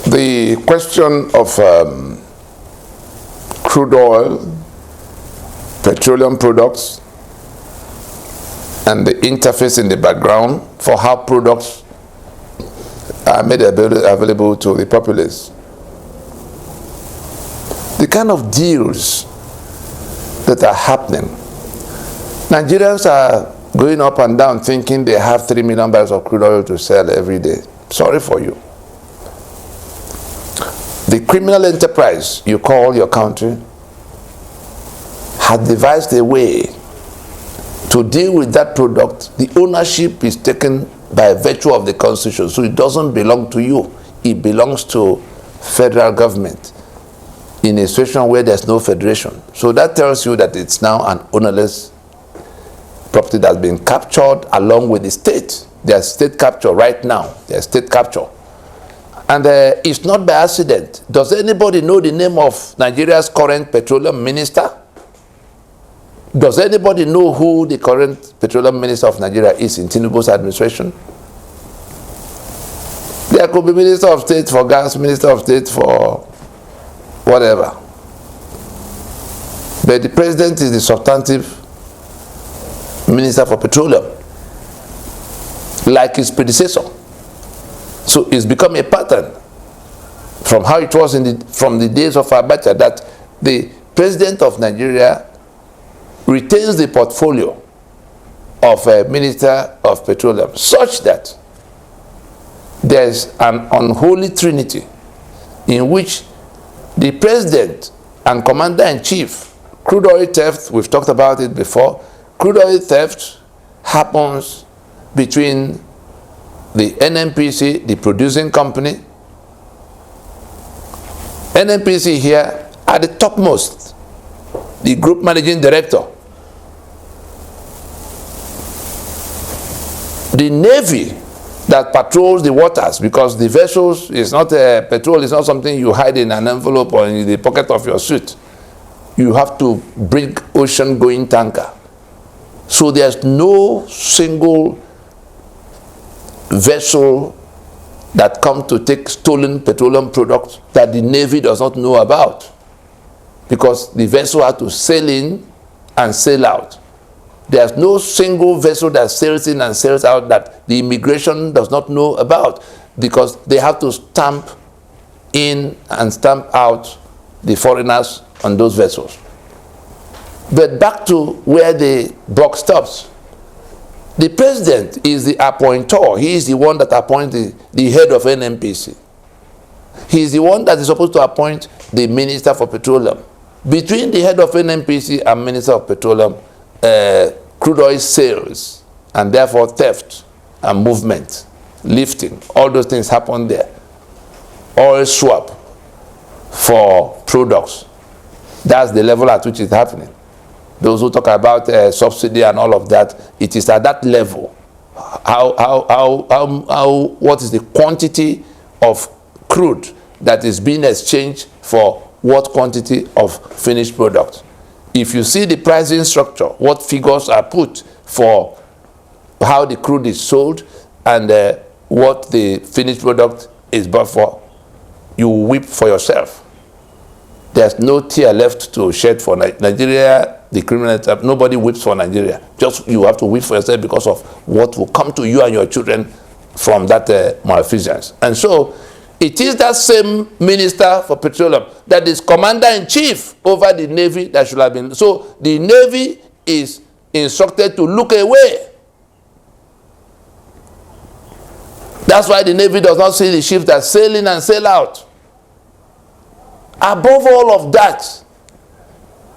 The question of crude oil, petroleum products, and the interface in the background for how products are made available to the populace. The kind of deals that are happening. Nigerians are going up and down thinking they have 3 million barrels of crude oil to sell every day. Sorry for you. The criminal enterprise you call your country has devised a way to deal with that product. The ownership is taken by virtue of the constitution, so it doesn't belong to you. It belongs to federal government in a situation where there's no federation. So that tells you that it's now an ownerless property that's been captured along with the state. There's state capture right now. There's state capture. And it's not by accident. Does anybody know the name of Nigeria's current petroleum minister? Does anybody know who the current petroleum minister of Nigeria is in Tinubu's administration? There could be minister of state for gas, minister of state for whatever. But the president is the substantive minister for petroleum, like his predecessor. So it's become a pattern from how it was from the days of Abacha that the president of Nigeria retains the portfolio of a minister of petroleum, such that there's an unholy trinity in which the president and commander-in-chief, crude oil theft, we've talked about it before, crude oil theft happens between the NNPC, the producing company. NNPC here at the topmost, the group managing director. The Navy that patrols the waters, because the vessels is not petrol, is not something you hide in an envelope or in the pocket of your suit. You have to bring ocean-going tanker. So there's no single vessel that come to take stolen petroleum products that the Navy does not know about, because the vessel had to sail in and sail out. There's no single vessel that sails in and sails out that the immigration does not know about, because they have to stamp in and stamp out the foreigners on those vessels. But back to where the buck stops. The president is the appointer. He is the one that appoints the head of NNPC. He is the one that is supposed to appoint the minister for petroleum. Between the head of NNPC and minister of petroleum, crude oil sales, and therefore theft and movement, lifting, all those things happen there. Oil swap for products. That's the level at which it's happening. Those who talk about subsidy and all of that, it is at that level. What is the quantity of crude that is being exchanged for what quantity of finished product? If you see the pricing structure, what figures are put for how the crude is sold and what the finished product is bought for, you weep for yourself. There's no tear left to shed for Nigeria. The criminal type, nobody weeps for Nigeria. Just you have to weep for yourself because of what will come to you and your children from that malfeasance. And so it is that same minister for petroleum that is commander-in-chief over the Navy that should have been. So the Navy is instructed to look away. That's why the Navy does not see the ships that sail in and sail out. Above all of that,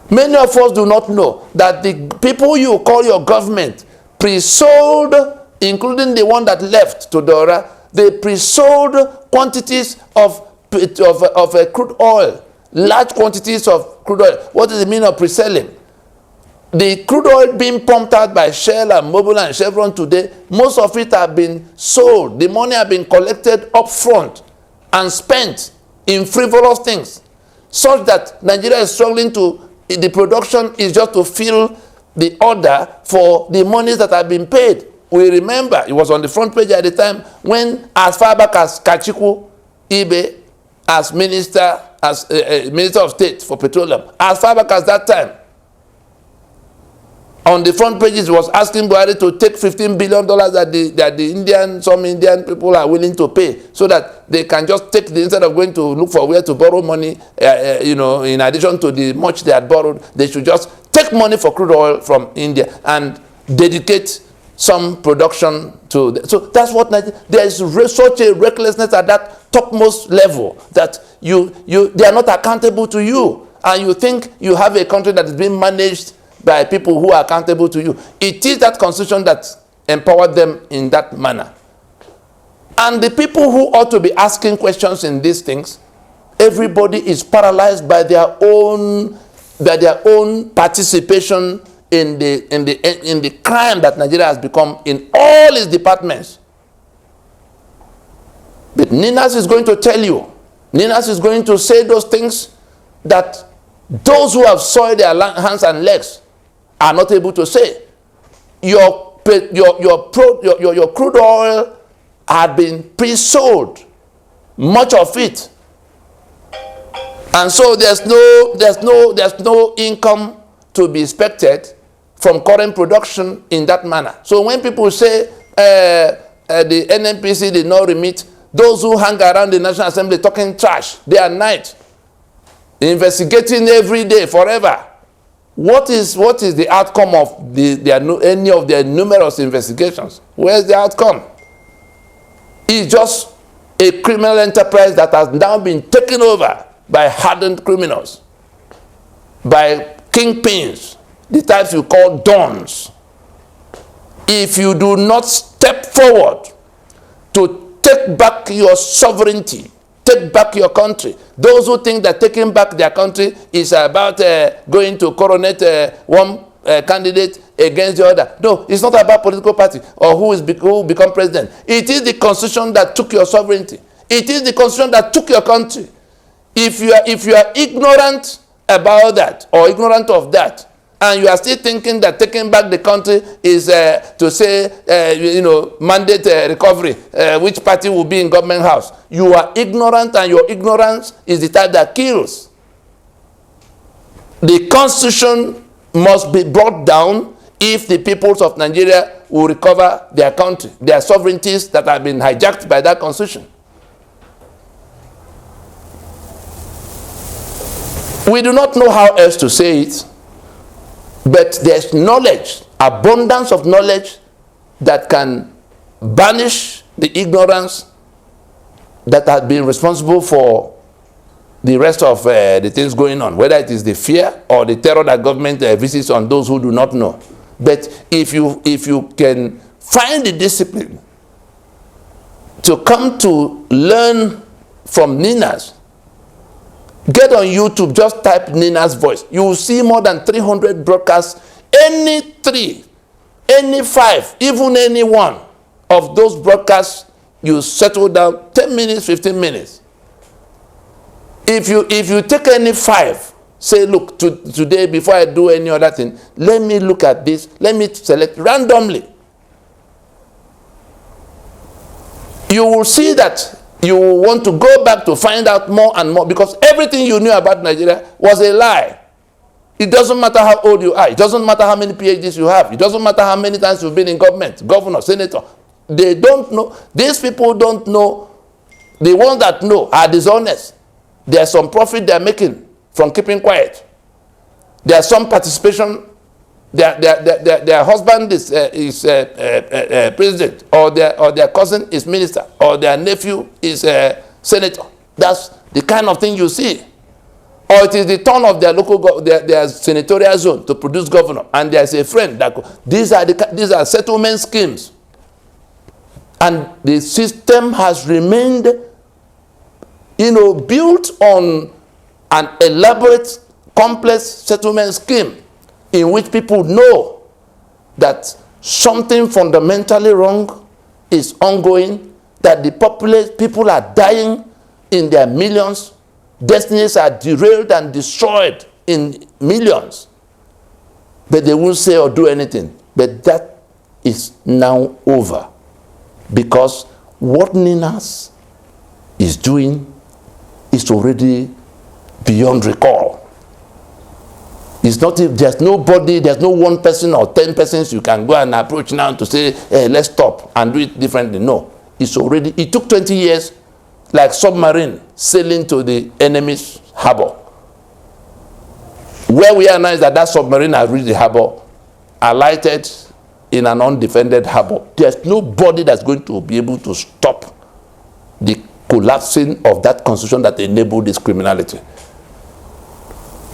many of us do not know that the people you call your government pre-sold, including the one that left to Dora, they pre-sold quantities of crude oil, large quantities of crude oil. What does it mean of pre-selling? The crude oil being pumped out by Shell and Mobil and Chevron today, most of it have been sold. The money have been collected up front and spent in frivolous things, such that Nigeria is struggling to, the production is just to fill the order for the monies that have been paid. We remember, it was on the front page at the time, when as far back as Kachiku, Ibe, as minister, as Minister of State for Petroleum, as far back as that time. On the front pages, was asking Buhari to take $15 billion that some Indian people are willing to pay, so that they can just take instead of going to look for where to borrow money, in addition to the much they had borrowed, they should just take money for crude oil from India and dedicate some production to so that's what there is such a recklessness at that topmost level that they are not accountable to you, and you think you have a country that is being managed by people who are accountable to you. It is that constitution that empowered them in that manner. And the people who ought to be asking questions in these things, everybody is paralyzed by their own participation in the crime that Nigeria has become in all its departments. But Ninas is going to tell you, Ninas is going to say those things that those who have soiled their hands and legs are not able to say. Your crude oil had been pre-sold, much of it, and so there's no income to be expected from current production in that manner. So when people say the NNPC did not remit, those who hang around the National Assembly talking trash day and night, investigating every day forever. What is the outcome of any of their numerous investigations? Where's the outcome? It's just a criminal enterprise that has now been taken over by hardened criminals, by kingpins, the types you call dons. If you do not step forward to take back your sovereignty, take back your country. Those who think that taking back their country is about going to coronate one candidate against the other. No, it's not about political party or who will become president. It is the constitution that took your sovereignty. It is the constitution that took your country. If you are ignorant about that or ignorant of that, and you are still thinking that taking back the country is to say, mandate recovery, which party will be in government house. You are ignorant, and your ignorance is the type that kills. The constitution must be brought down if the peoples of Nigeria will recover their country, their sovereignties that have been hijacked by that constitution. We do not know how else to say it, but there's knowledge, abundance of knowledge that can banish the ignorance that has been responsible for the rest of the things going on, whether it is the fear or the terror that government visits on those who do not know. But if you can find the discipline to come to learn from Ninas, get on YouTube, just type Nina's voice. You will see more than 300 broadcasts. Any 3, any 5, even any one of those broadcasts, you settle down 10 minutes, 15 minutes. If you take any 5, say, look, today before I do any other thing, let me look at this, let me select randomly. You will see that you will want to go back to find out more and more, because everything you knew about Nigeria was a lie. It doesn't matter how old you are. It doesn't matter how many PhDs you have. It doesn't matter how many times you've been in government, governor, senator. They don't know. These people don't know. The ones that know are dishonest. There's some profit they're making from keeping quiet. There's some participation. Their husband is president, or their cousin is minister, or their nephew is senator. That's the kind of thing you see. Or it is the turn of their their senatorial zone to produce governor, and there's a friend that these are settlement schemes, and the system has remained, built on an elaborate, complex settlement scheme, in which people know that something fundamentally wrong is ongoing, that the people are dying in their millions, destinies are derailed and destroyed in millions, but they won't say or do anything. But that is now over, because what Ninas is doing is already beyond recall. It's not if there's nobody, there's no one person or 10 persons you can go and approach now to say, hey, let's stop and do it differently. No, it's already, it took 20 years, like submarine sailing to the enemy's harbor. Where we are now is that that submarine has reached the harbor, alighted in an undefended harbor. There's nobody that's going to be able to stop the collapsing of that constitution that enabled this criminality.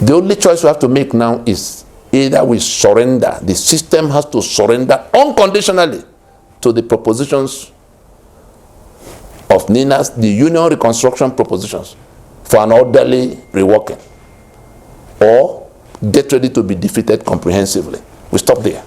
The only choice we have to make now is either we surrender, the system has to surrender unconditionally to the propositions of NINAS, the union reconstruction propositions for an orderly reworking, or get ready to be defeated comprehensively. We stop there.